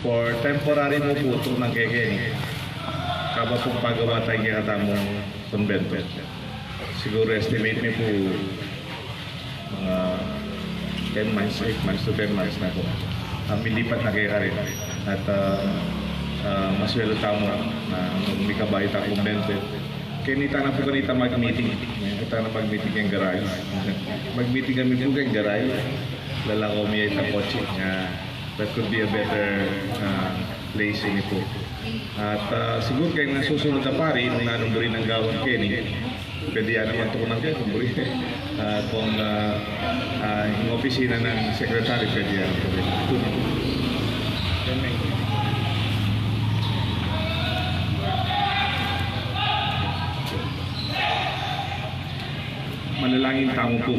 for temporary mo po ito ng kekeni. Kaba pong pagawa tayo kaya katamong convento. Siguro estimate niyo po mga 10 months, 8 months to 10 months na po. Milipat na kaya rin. At maswelo tamo na may kabahay ta convento. Kaya na po kanita mag-meeting. Kita na mag-meeting yung garay. Mag-meeting kami po kayong garay. Lalako may itang kotse. That could be a better place ini po. At siguro kayo na susunod na pari, nung nanumburi ng gawang Kenny, pwede yan naman ito ng kayo, kumburi. Kung yung opisina ng sekretary, pwede yan. Manalangin tamo po.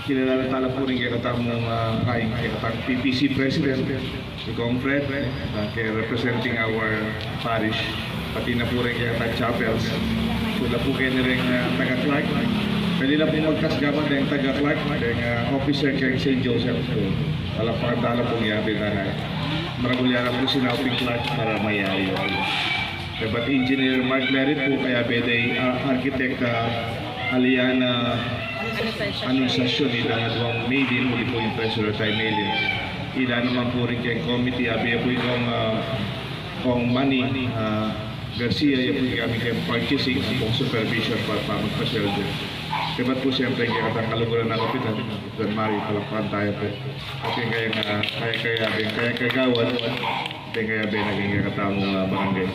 Kilala tala po rin kaya katamong PPC President, si Comfred, kaya representing our parish, pati na po rin kaya taga-chapels. Sula po kayo na rin taga-Clark. Pwede na po magkasgaman ng taga-Clark, ng officer kaya St. Joseph. So, talapakan tala po yabi na maragulyanan po sinaping Clark para mayari. But Engineer Mark Merit po kaya pwede Architect Aliana Anunsasyon ila nga duwang mailin, muli po yung treasurer tayo mailin. Ila naman po rin kayong committee, abiya po yung money, Garcia, yung po kami kayong purchasing, ang supervision para magpa-shelter. Diba't po siyempre kaya katang kaluguran ng kapitan, Don Mario, palakpakan tayo po. At yung kaya kagawan, kaya naging katamong barangay.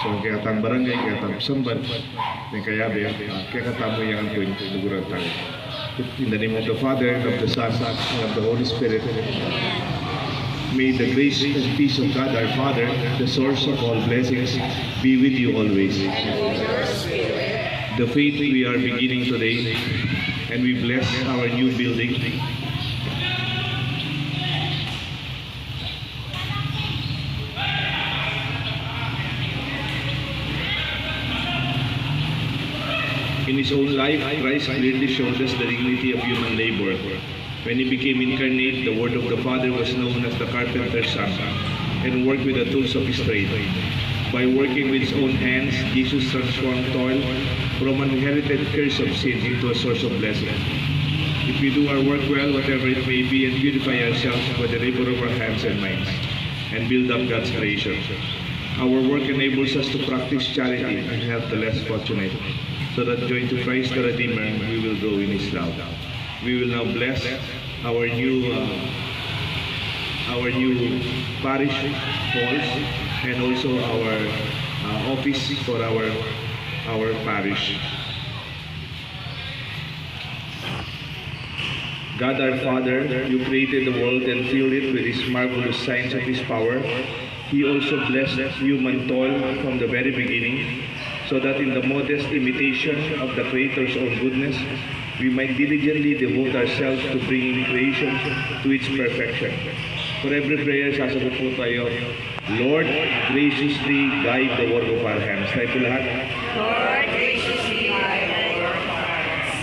So kaya katang barangay, kaya katang samban, kaya katamo yan po yung kaluguran tayo. In the name of the Father, and of the Son, and of the Holy Spirit, may the grace and peace of God our Father, the source of all blessings, be with you always. The faith we are beginning today, and we bless our new building. In his own life, Christ clearly showed us the dignity of human labor. When he became incarnate, the word of the Father was known as the carpenter's son, and worked with the tools of his trade. By working with his own hands, Jesus transformed toil from an inherited curse of sin into a source of blessing. If we do our work well, whatever it may be, and beautify ourselves by the labor of our hands and minds, and build up God's creation, our work enables us to practice charity and help the less fortunate, so that joined to Christ the Redeemer, we will grow in His love. We will now bless our new parish halls and also our office for our parish. God our Father, you created the world and filled it with His marvelous signs of His power. He also blessed human toil from the very beginning, so that in the modest imitation of the Creator's own goodness, we might diligently devote ourselves to bringing creation to its perfection. For every prayer, sasagot po tayo, Lord, graciously guide the work of our hands. Tayo po lahat. Lord, graciously guide the work of our hands.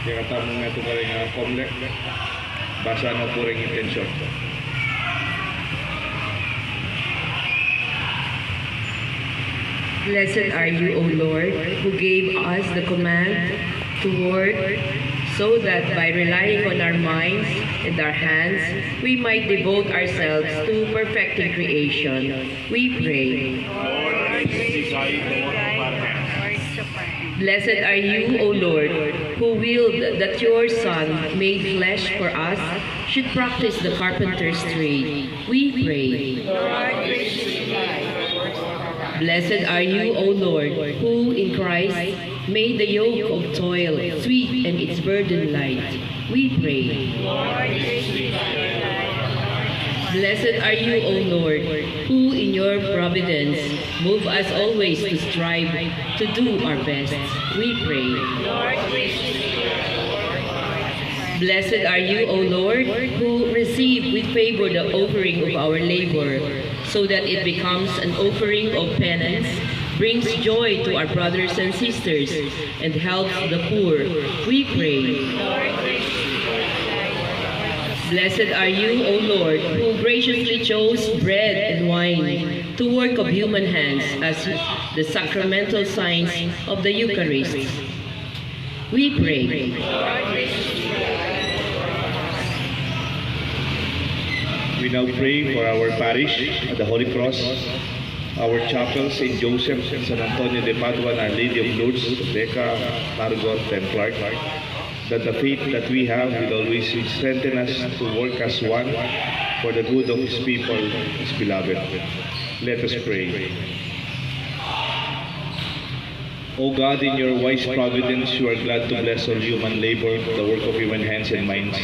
Kaya katamong nga ito ka rin komlek. Basa na po rin intensyon. Blessed are you, O Lord, who gave us the command to work, so that by relying on our minds and our hands, we might devote ourselves to perfecting creation. We pray. Blessed are you, O Lord, who willed that your Son, made flesh for us, should practice the carpenter's trade. We pray. Blessed are you, O Lord, who in Christ made the yoke of toil sweet and its burden light. We pray. Blessed are you, O Lord, who in your providence move us always to strive to do our best. We pray. Blessed are you, O Lord, who receive with favor the offering of our labor, so that it becomes an offering of penance, brings joy to our brothers and sisters, and helps the poor. We pray. Blessed are you, O Lord, who graciously chose bread and wine to work of human hands as the sacramental signs of the Eucharist. We pray. We now pray for our parish at the Holy Cross, our chapel, St. Joseph, San Antonio de Padua, and Our Lady of Lourdes, Becca, Margot, and Clark, that the faith that we have will always strengthen us to work as one for the good of His people, His beloved. Let us pray. O God, in your wise providence, you are glad to bless all human labor, the work of human hands and minds.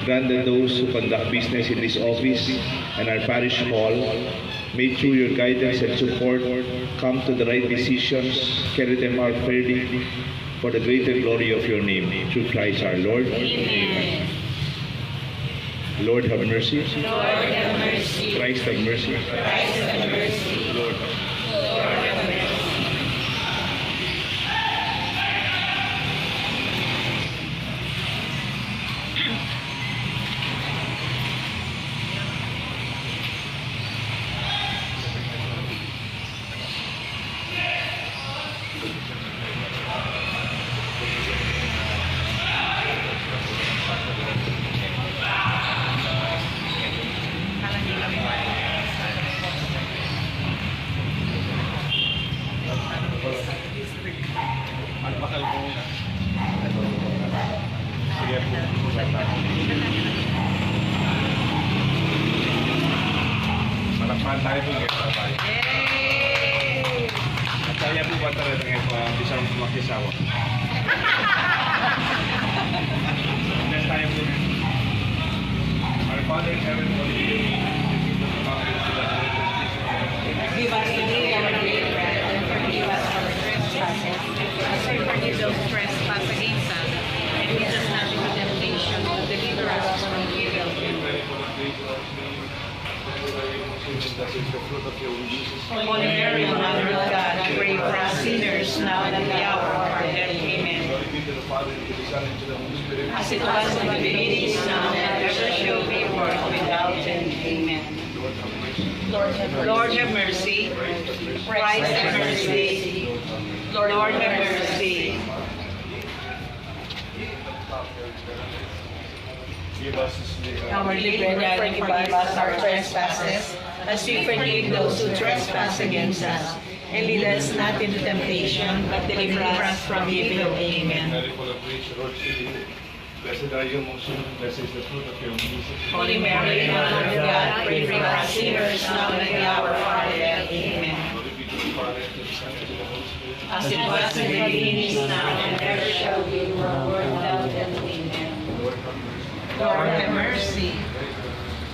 Grant that those who conduct business in this office and our parish hall may, through your guidance and support, come to the right decisions, carry them out fairly, for the greater glory of your name. Through Christ our Lord. Amen. Lord have mercy. Lord have mercy. Christ have mercy. Christ have mercy. Lord have mercy. Lord have mercy. Malakpan tayo po ngayon, tatay. At saya po ba talaga ngayon isang makisawa? Bless tayo po ngayon. Our Father in heaven, holy name, Give us today our daily bread, and forgive us our trespasses, as we forgive those who trespass against us. And lead us not into temptation, but deliver us from evil. Holy Mary, Mother of God, pray for us sinners now and at the hour of our death. Amen. As it was in the beginning, is now, and ever shall be, world without end. Amen. Lord have mercy. Christ have mercy. Lord have mercy. Our daily bread, and forgive us our trespasses, as we forgive those who trespass against us. And lead us not into temptation, but deliver us from evil. Amen. Blessed are you amongst women, blessed is the fruit of your womb, Jesus. Holy Mary, Mother of God, pray for us sinners now and at the hour of our death. Amen. Glory be to the Father, and to the Son, and to the Holy Spirit. As it was in the beginning, is now, and ever shall be, world without end. Amen. Lord have mercy.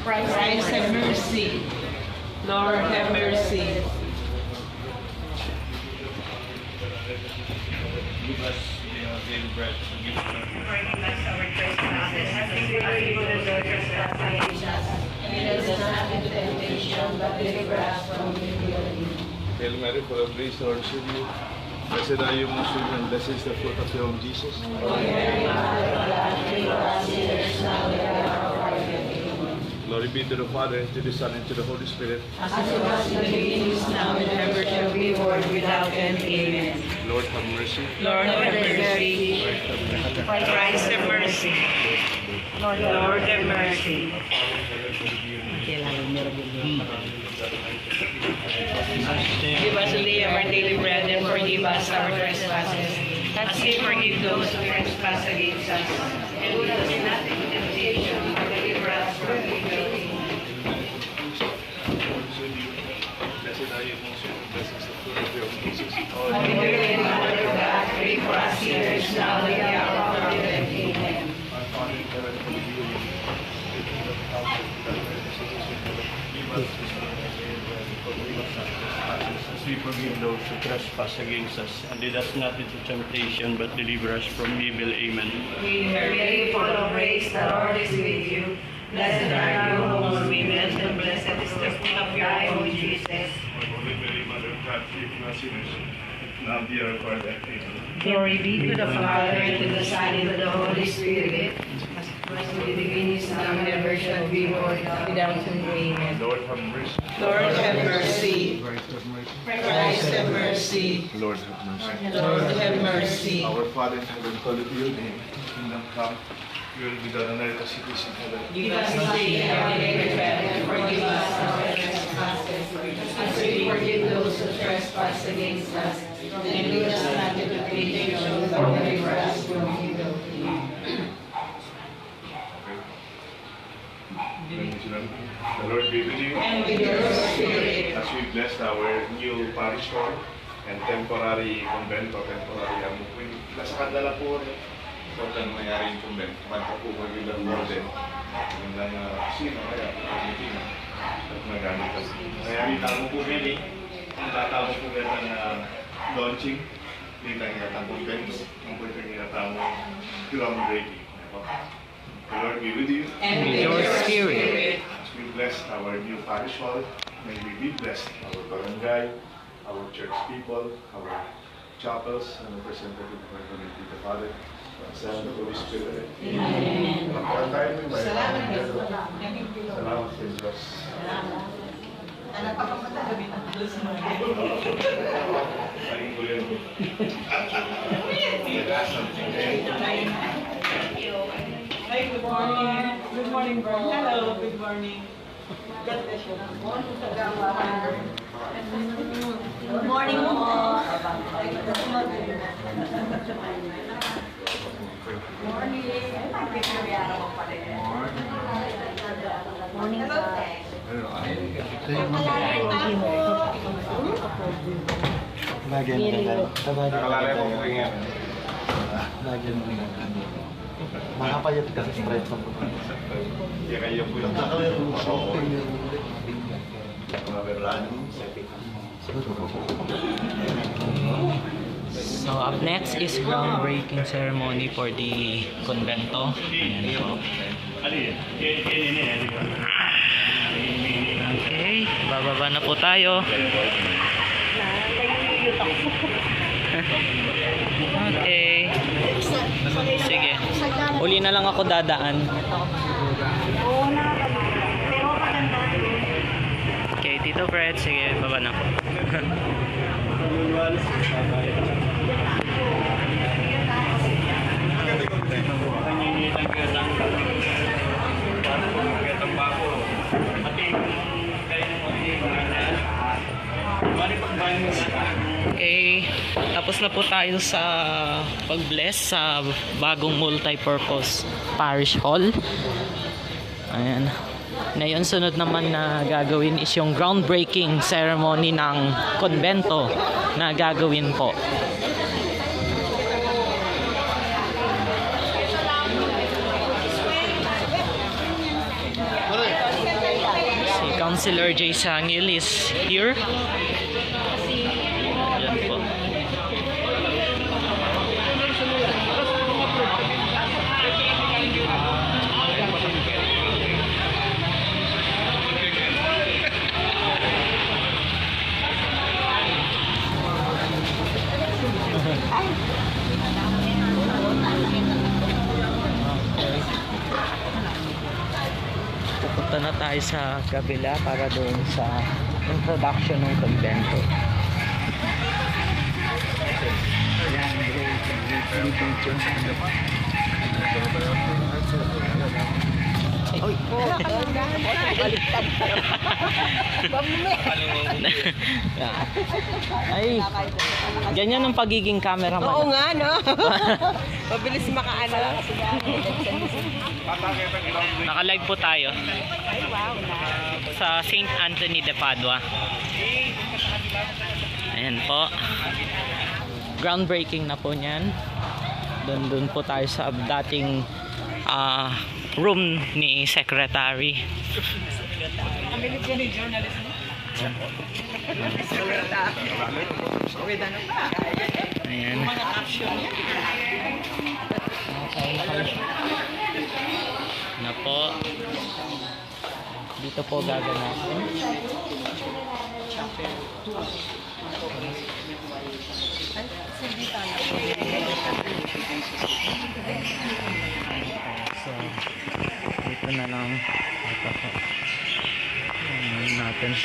Christ have mercy. Lord have mercy. Give us our daily bread. Forgive us Forgive us our trespasses, as we forgive those who trespass against us. And lead us not into temptation, but deliver us from evil. Hail Mary, full of grace, the Lord is with you. Blessed are you amongst women, blessed is the fruit of your womb, Jesus. Holy Mary, Mother of God, pray for us sinners now and at the hour of our death. Amen. Glory be to the Father, and to the Son, and to the Holy Spirit. As it was in the beginning, is now, and ever shall be, world without end. Amen. Lord have mercy. Lord have mercy. Christ have mercy. Lord have mercy. Give us today our daily bread, and forgive us our trespasses, as we forgive those who trespass against us. And lead us not into temptation, but deliver us from evil. Blessed are you amongst women, blessed is the fruit of your womb, Jesus. Holy Mary, Mother of God, pray for us sinners now and at the hour of our death. Amen. Our Father in heaven, holy be your name. Your kingdom come, thy will be done. Give us this day our daily bread, and forgive us our trespasses, As we forgive those who trespass against us, and lead us not into temptation, but deliver us from evil. Amen. Hail Mary, full of grace, the Lord is with you. Blessed are you among women, and blessed is the fruit of your womb, Jesus. Holy Mary, Mother of God, pray for us sinners, now and at the hour of our death. Amen. Glory be to the Father, and to the Son, and to the Holy Spirit. As it was in the beginning, is now, and ever be, Lord, without whom reigneth. Lord have mercy. Lord have mercy. Christ have mercy. Christ have mercy. Lord have mercy. Lord have mercy. Our Father in heaven, hallowed be your name. Kingdom come. Your will be done on earth as it is in heaven. Give us this day our daily bread, and forgive us our trespasses, as we forgive those who trespass against us. And lead us not into temptation, but deliver us from evil. The Lord be with you. And with your spirit. As we bless our new parish hall and temporary convento, temporary nasa kadala po so kung nangyari yung convento, kumanta po ko yung warden, yung lang sino kaya meeting at magamit kasi. Kaya kita mo po mili, ang tatawag po ganda na launching, kita nga ang convento, ang po yung tinatawag groundbreaking. The Lord be with you. And with your spirit. As we bless our new parish hall, may we be blessed, our barangay, our church people, our chapels, and representative of our community, the Father, the Son, and the Holy Spirit. Amen. Salamat Salamat Diyos. po. Salamat sa Diyos. Ayun ko yun. Hi, good morning. Good morning, bro. Hello, good morning. Good morning po. Nakalala ko po yan. Makapayat kasi stress mo. Kaya kayo po yung So up next is groundbreaking ceremony for the convento. Ayan po. Okay, bababa na po tayo. Okay. Sige. Uli na lang ako dadaan. Okay, Tito Fred. Sige, baba na po. Okay, tapos na po tayo sa pag-bless sa bagong multipurpose parish hall. Ayan. Ngayon, sunod naman na gagawin is yung groundbreaking ceremony ng convento na gagawin po. Si Councilor J. Sangil is here. Ayan po. Pupunta na tayo sa kabila para doon sa introduction ng convento. Ay, ganyan ang pagiging cameraman. Oo nga, no? Mabilis makaano. Naka-live po tayo sa St. Anthony de Padua. Ayan po. Groundbreaking na po niyan. Doon po tayo sa dating room ni Secretary. Ayan. Na po. Dito po gaganapin. So, dito na lang Ano natin.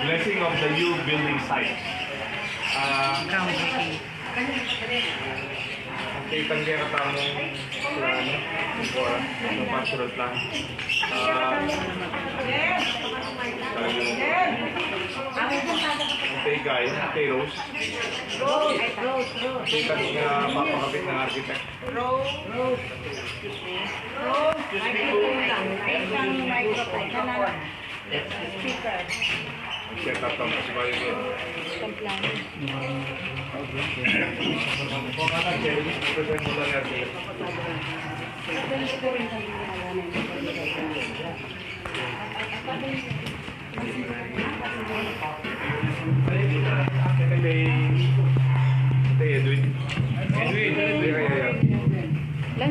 Blessing of the new building site. Kita niya na tamong plano, ng pastoral plan. Tegay, Teros. Kita niya mapakapit ng architect. Set up ang pasibay yun.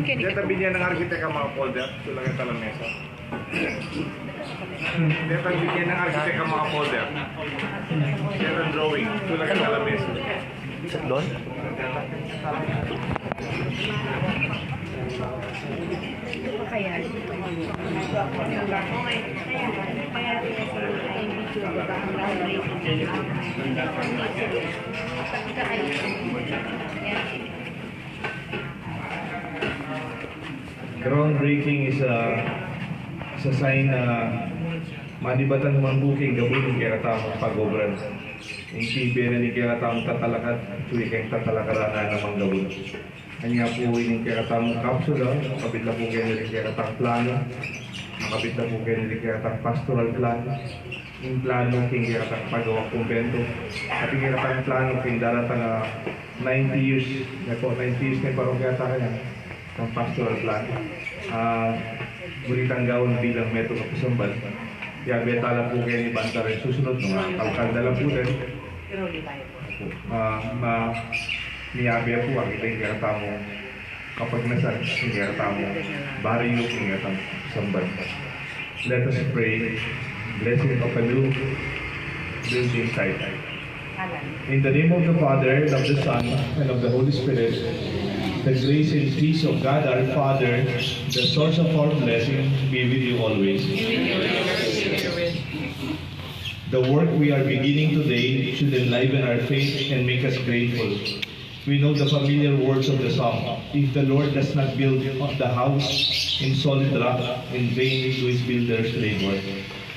Diyan tabi niya ng arkitek ang mga folder. Ito lang yung talamesa. Diyan tabi niya ng arkitek ang mga folder. Diyan ang drawing. Ito lang yung talamesa. Doon? Groundbreaking is a sign na manibatan man booking gawin kaya tamo pag-obran. Hindi bera ni kaya tamo tatalakat, tuwi kayong tatalakaran na namang gawin. Kanya po yung kaya tamo kapsula, makabit na po kayo nila kaya tamo plano, makabit na po kayo nila kaya tamo pastoral plan, yung plano king kaya tamo pagawang convento, at yung kaya tamo plano king daratang 90 years, na po 90 years na parang kaya tamo yan. Ang pastoral plan. Guritang gawin bilang metodo kasambal. Kaya betala po kayo ni Banta rin susunod mga kalkanda lang po rin. Niyabya po ang kita yung karatamo kapag nasan yung karatamo bariyo yung karatamo kasambal. Let us pray. Blessing of a new building site. In the name of the Father, and of the Son, and of the Holy Spirit, the grace and peace of God our Father, the source of our blessing, be with you always. The work we are beginning today should enliven our faith and make us grateful. We know the familiar words of the song, if the Lord does not build the house in solid rock, in vain do its builders labor.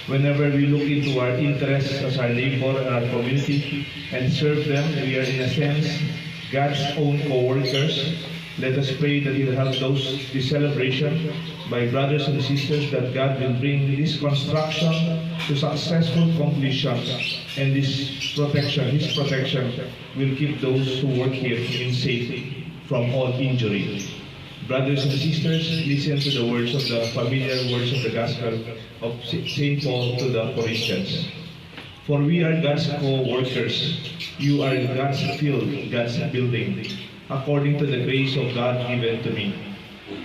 Whenever we look into our interests as our neighbor and our community and serve them, we are in a sense God's own co-workers. Let us pray that He will help this celebration by brothers and sisters, that God will bring this construction to successful completion, and His protection will keep those who work here in safety from all injury. Brothers and sisters, listen to the words of the familiar words of the Gospel of St. Paul to the Corinthians. For we are God's co-workers. You are God's field, God's building, according to the grace of God given to me.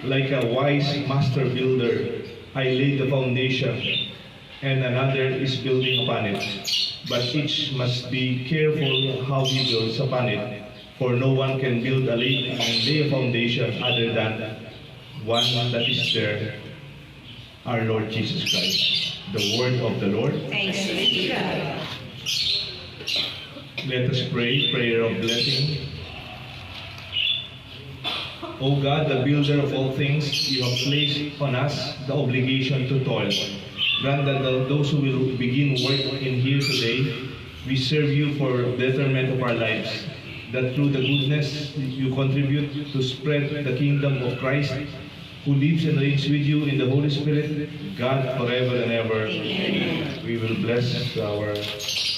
Like a wise master builder, I laid the foundation, and another is building upon it. But each must be careful how he builds upon it. For no one can build and lay a foundation other than one that is there, our Lord Jesus Christ. The word of the Lord. Thanks be to God. Let us pray, prayer of blessing. O God, the builder of all things, you have placed on us the obligation to toil. Grant that those who will begin work in here today, we serve you for betterment of our lives. that through the goodness you contribute to spread the kingdom of Christ, who lives and reigns with you in the Holy Spirit, God forever and ever. We will bless our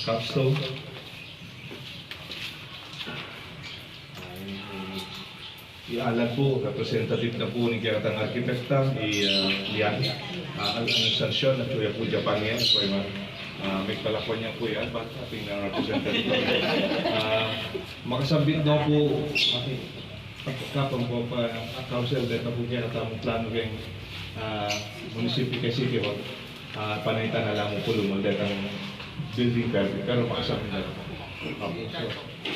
capstone. Ialan po, representative na po ng Kiratang Arkitekta, Lian, Anunciacion, at Kuya po Japan yan, Kuya may palakwan niya po yan, ba't ating representative? Makasabit na po, kapang po pa, council, dahil na po Kiratang plano ng munisipyo kay City Hall, panaitan na lang po lumul, dahil ang building permit, pero makasabit na po.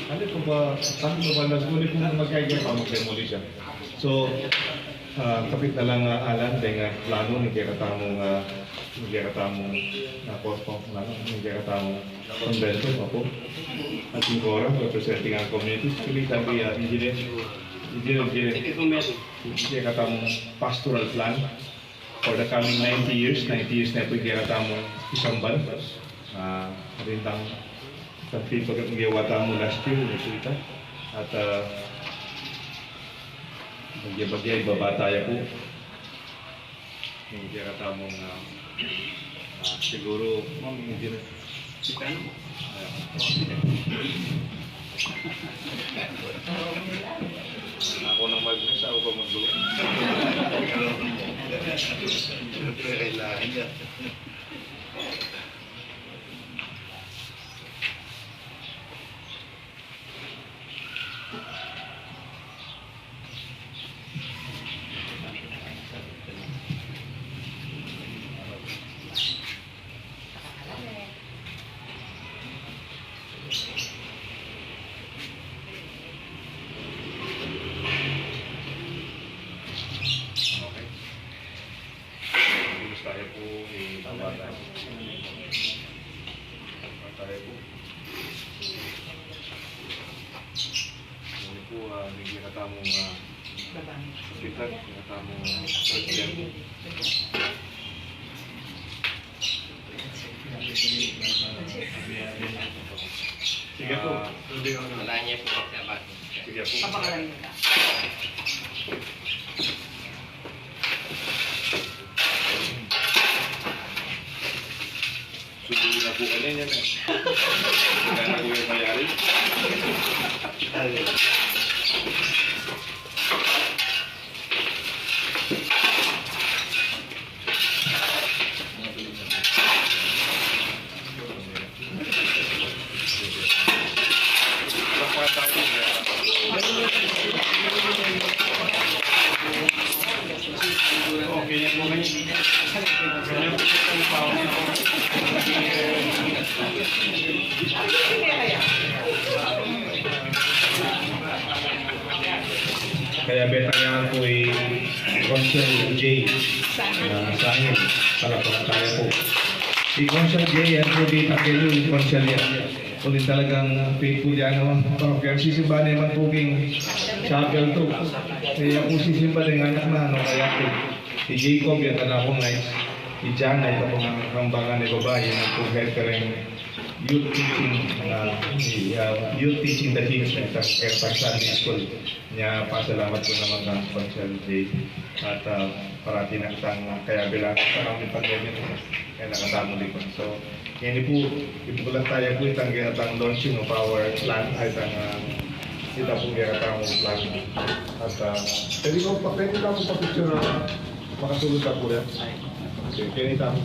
Ano po ba, paano ba nagmuli po magkaigan pa mag-demolish siya? So, kapit na lang alam dahil plano ng kakatamong convento pa po. At yung Cora, representing ang community, actually sabi engineer, kakatamong pastoral plan for the coming 90 years na po yung kakatamong isang ban. Rintang tapi pag-iwata mo last year, resulta. At bagay-bagay, babataya po. Hindi kata mong siguro, hindi na. Ako nang mag-nasa, ako pa mag-duwa. Kailangan niya. Tayo po itawagan. Tayo po. Ini po bigyan katamong hospital, katamong president. Sige po. Wala niya po. Sige po. Papakalan nila. Subuhin na po kanya niya. Kaya na po yung mayari. Kaya betayan po ay Consul J sa akin, palapang tayo po. Si Consul J, yan po di takilo yung Consul yan. Kung talagang faithful yan, kaya sisimba naman po king chapel to. Kaya po sisimba din anak na, kaya po. Si Jacob, yan na akong nice. Si Jana, ito po ang kambangan ni babae, yan po head ka rin youth teaching the kids sa Sunday School niya. Pasalamat po naman ng Consul Day at parati na itang kaya bilang sa kami pandemic kaya nakatamo din po. So yan po, ipukulan tayo po itang ginatang launching of our plan ay itang kita po ginatang plan at pwede ka mo pa-picture na makasulod ka po yan. Okay, kaya nita mo.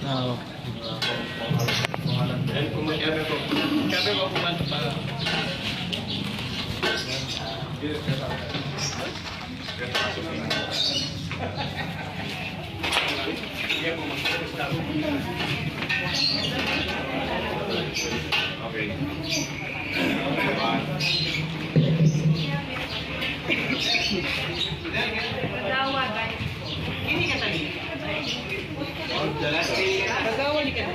No. And kung masyado ko pumanto para okay. Ini kata dia. Pagawa ni kata.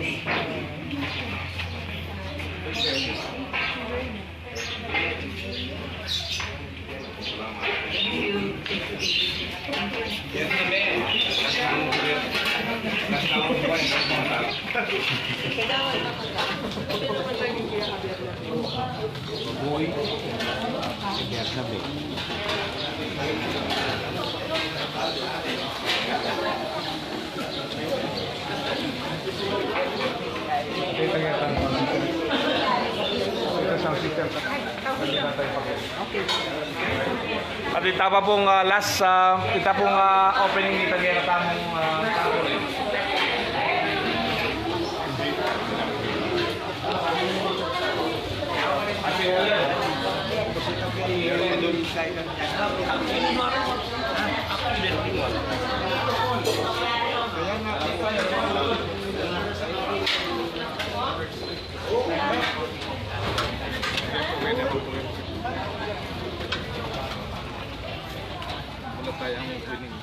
Boy. Yes, na ba? At ita pa pong last, ita pong opening ni Tagay na tamong tamong. Wala tayong opening.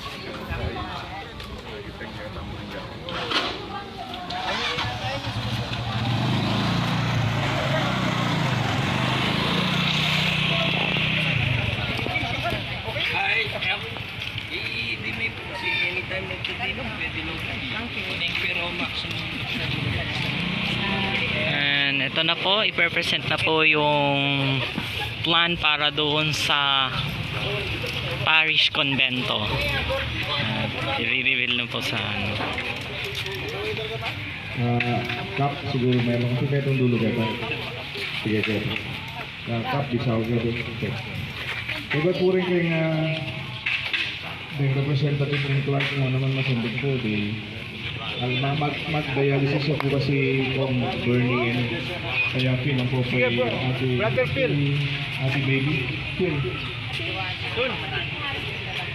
Kita nga tamang yan. And ito na po, i-present na po yung plan para doon sa Parish convento. I-reveal na po sa ano. Kap, siguro meron kasi kayo itong dulo kayo. Sige kayo. Kap, bisaw kayo. Diba po rin kayo nga yung representative ng Clark mo naman masundin po. Mag-dialysis ako kasi kung burning and kaya Phil ang po po Brother Phil. Ate baby. Phil.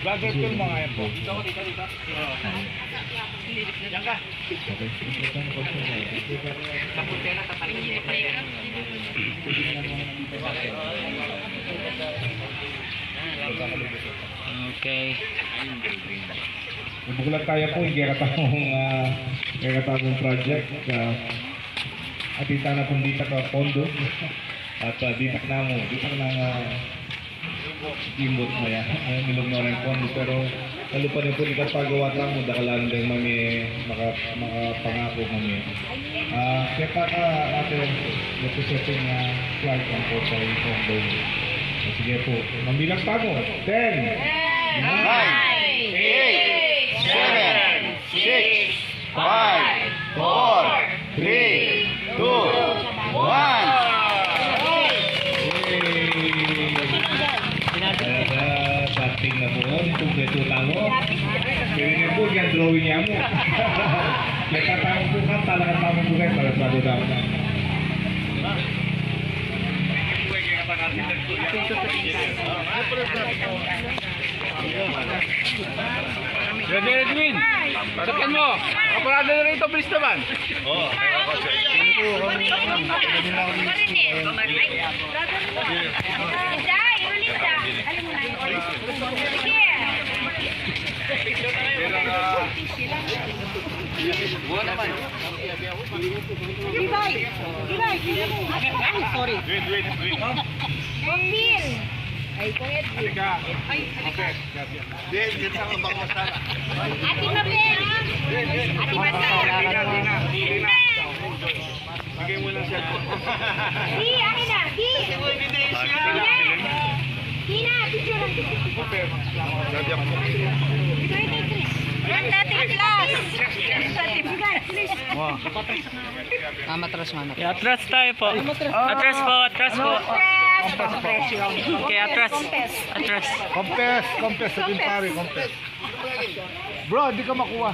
Brother Phil mo nga yan po. Diyan ka. Okay. Bukulat tayo po, kaya katawang project. At ita na kung dita ka pondo. At dita na mo, dita na nga imbot mo yan. Nilog na rin pondo. Pero lalo pa rin po ikapagawa lang mo, dakalan din mami makapangako mami. Kaya ka ate, representing Clark ang po sa pondo. Sige po, mambilang pa mo. 10, 9, 8, 7, 6, 5, 4, 3, 2, 1. Dating na po, itong beto talo. Kaya nga po, yung drawing niya mo. Kaya tatawag po ka, talagang tawag po kayo para sa daw na. Brother Edwin, sabihan mo, kaparada na rito, please naman. Oo. Sorry. Pambil. Ay, kung Edwin. Okay. Dito ang bang masala. Ati Mabel. Ati Masal. Bigay mo lang siya. Di, akin na. Di. Di na, picture. Okay. Sabi ako. Bigay kay Chris. Yan natin class. Please. Atras tayo po. Atras po, atras po. Okay, atras. Atras. Compes sa Pari, compes. Bro, di ka makuha.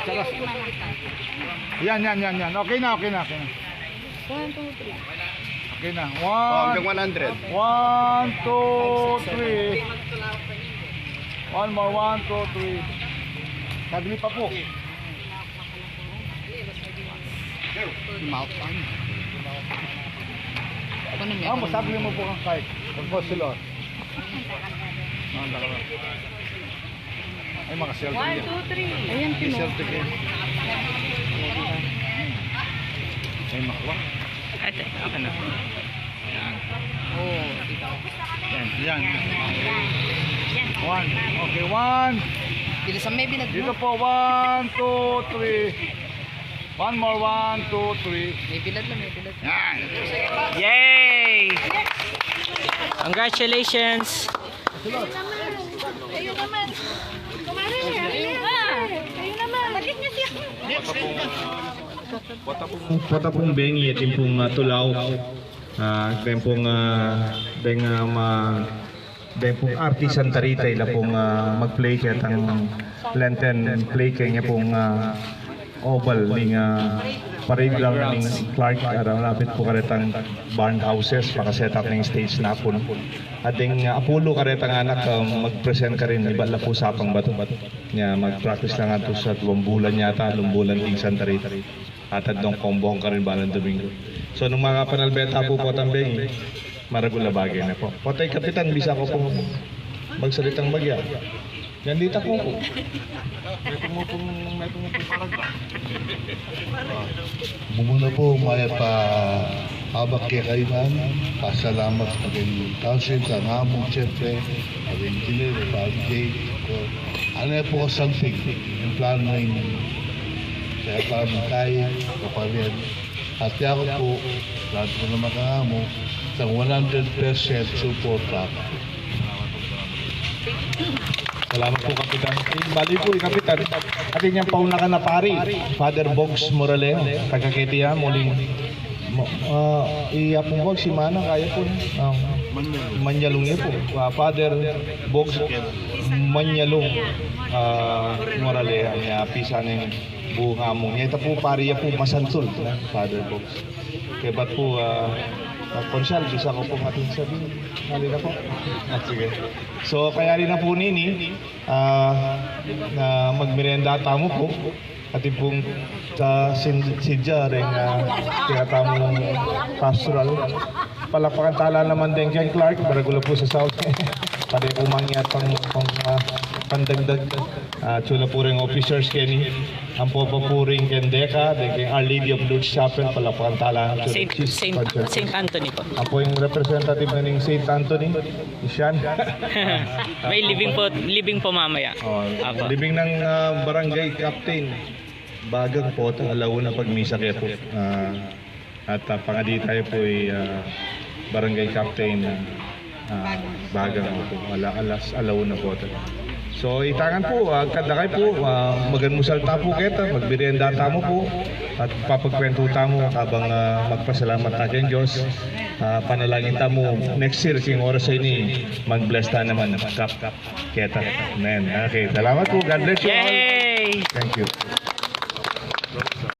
Salas. Yan. Okay na. 1, 2, 3. Okay na. 100. 1, 2, 3. One more, 1, 2, 3. Nagli pa po. Masagli mo po kang kahit. Pag-posilor. Ay, mga selfie. 1, 2, 3. Ayan, Selfie kayo. Ay, makuha. Ate, ako na. Yan. 1. Okay, 1. Bilisan may binag Dito po, 1, 2, 3. One more, 1, 2, 3. Yan. Yay! Congratulations! Ayun naman. Kumari niya. Ayun naman. Bakit niya siya? Pota pong bengi at yung pong tulaw. Then pong then pong artisan taritay na pong mag-play kaya tang lenten play kaya niya pong oval ning parilang ning Clark lapit po karetang barn houses paka-set up ng stage na po. At yung Apollo karetang anak mag-present ka rin iba la po Sapang Bato niya mag-practice lang ato sa 2 bulan yata, 2 bulan ding Santa Rita at dong kombong ka rin balang Domingo. So nung mga panalbeta po po tambeng Margot na bagay na po. Potay kapitan bisa ko pong magsalitang bagya. Yan dita ko po. May pong paraga. Muna po may habak kay kainan, pasalamat sa aking council, sa ngamong siyempre, sa engineer, sa gate. Ano po something, yung plano yun, sa plano tayo, kapalyan. At ako po, lahat ko na makangamo, sa 100% support ako. Salamat po kapitan. Bali po kapitan. Atin yung pauna ka na pari. Father Bogs Moralejo. Taga-Ketia. Muling iya pong Bogs. Si Mana kaya po. Manyalong niya po. Father Bogs Manyalong Moralejo. Pisa ng bunga mo. Ito po pari po masantol. Father Bogs. Kaya ba't po konsyal, bisa ko pong ating sabihin. Halina po. Sige. So, kaya rin na po nini, na magmerienda tamo po. At pong sidya rin tinatamong pastoral. Palapakan tala naman din kay Clark, baragula po sa South. Pwede umangyat pandagdag. Chula po rin officers Kenny. Ang po po rin Kendeka, kay Our Lady of Lourdes Chapel, palapakan tala. Saint Anthony po. Ang po yung representative na ng Saint Anthony, Isyan. May living po mamaya. Living ng barangay captain. Bagang po, alauna pag misa kaya po. At pangadi tayo po ay barangay captain. Bagang po, alauna po. So itangan po, kadakay po, maganmusal ta po kita, magbirienda ta mo po, at papagkwento ta mo habang magpasalamat ta kay Diyos. Panalangin ta mo next year king oras ay ni mag-bless ta naman kap kita. Amen. Okay, salamat po. God bless you all. Yay! Thank you.